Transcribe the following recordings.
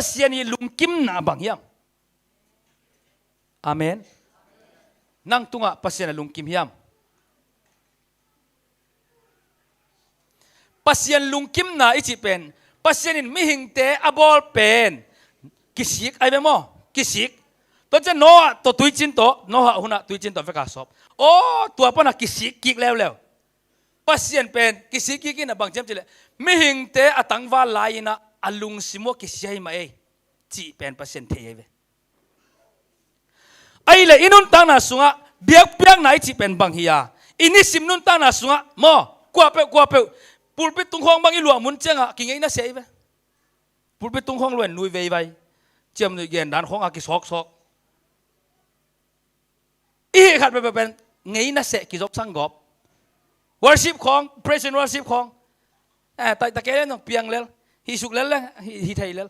pasien ni lungkim na bang hiam amen nang tunga pasien na lungkim hiam pasien lungkim na ichi pen pasien in mihing te abol pen kisik ai be mo kisik to cha no to tuichin to no ha huna tuichin to veka sop o tua pa na kisik kik lew pasien pen kisik kik na bang chem chile mihing te atang wa lai na alung simo kisai ma e chi pen pasien the ve ai le inun tang na sunga biak piak na chi pen bang hiya ini sim nun tang na sunga mo kwa pe pulpit tung hong bang iluang mun chenga ki ngei na sei ve pulpit tung hong luen nui vei vai chem nu gen dan hong a ki sok i khat be ben ngei na se ki jok sang gop worship khong praise and worship khong ta ke le nong piang lel hi suk lel hi thei lel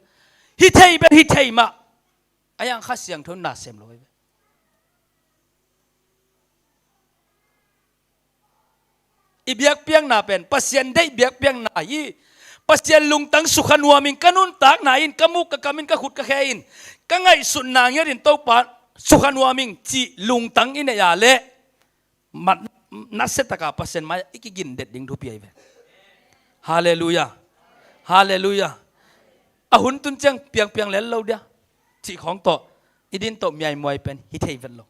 hi thei ma ayang kha siang thon na sem lo ve i biak piang na pen pasien dei biak piang na yi pasien lung tang sukhan wamin kanun tak na in kamuk ka kamin ka khut ka khain ka ngai sun na ngerin to pa sukhan wamin chi lung tang in ya le mat na setaka pasien mai ikigin det ding dhupi ai ve hallelujah hallelujah ahun tun chang piang lel lo dia chi khong to idin to miai moi pen hi thei ven lo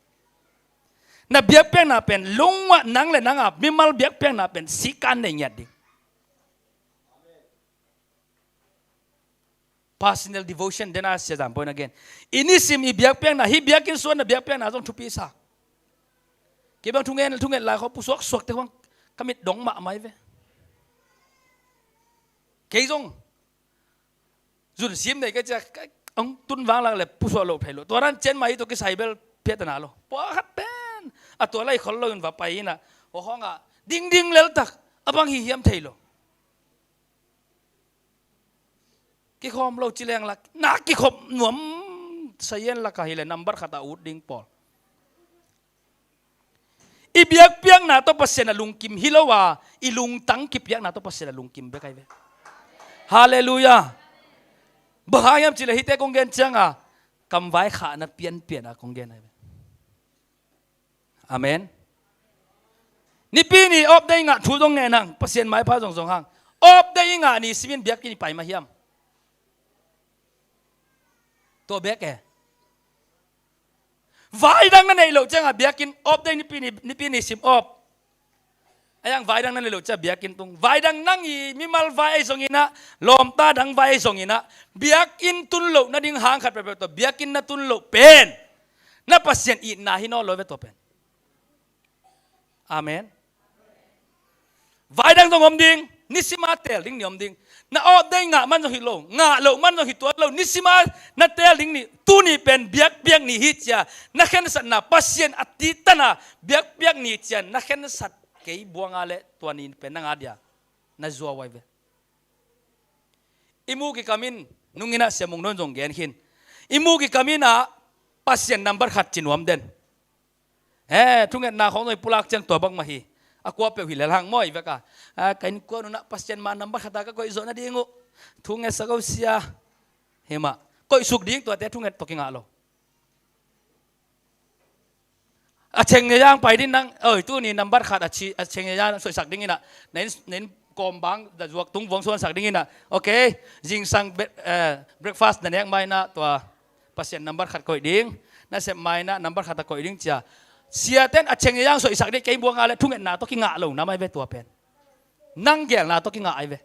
na biak piang na pen lungwa nang le nang a mimal biak piang na pen sikan nei nyat ding personal devotion dena sia jam point again ini sim i biak piang na hi biakin suan na biak piang na jong thupi sa ke bang thungen la kho pusok sok te hong kamit dong ma mai ve ke jong jun sim nei ka cha ông tun wang la le pusok lo thai lo to ran chen mai to ke sai bel phet na lo po khat pen a to lai khol lo in va pai na ho hong a ding lel tak abang hi hiam thei lo ki khom lo chileng la na ki khom nuam sayen la ka hile number khata ut ding pol i biak piang na to pasien na lungkim hilowa i lung tang ki piak na to pasien na lungkim be kai ve hallelujah bahayam chile hite konggen changa kam vai kha na pian a konggen ai amen ni pi ni op dai nga thu dong nge nang pasien mai pha jong hang op dai nga ni simin biak ki pai ma hiam to bek e vai dang na nei lo changa biakin op dai ni pi ni sim op ayang vai dang na nei lo cha biakin tung vai dang nang i mimal vai song ina lom ta dang vai song ina biakin tun lo na ding hang khat pe to biakin na tun lo pen na pasien i na hi no lo ve to pen amen vai dang dong om ding nisima tel ding ni om ding na op dai nga man hi lo nga lo man hi to lo nisima na tel ding ni tu ni pen biak ni hi cha na khen sat na pasien ati tana biak ni cha na khen sat kei buang ale to ni pen na dia na zuwa wai ve imu ki kamin nungina semung non jong gen hin imu ki kamina pasien number khat chinwam den thungen na khong noi pulak chang to bang ma hi akwa pe hi lelang moi ve ka kain ko na pasien ma number khata ka ko zo na dingu thunge sagau sia hema ko suk ding to te thunget to kinga lo a cheng ne yang pai din nang oi tu ni number khat a chi a cheng ne yang soi sak ding ina nen kom bang da juak tung wong son sak ding ina okay jing sang breakfast na nek mai na to pasien number khat ko ding na se mai na number khat ko ding cha sia ten a cheng yang soi sak de kai buang ale thunget na to kinga lo na mai ve to pen nang gel na to kinga ai ve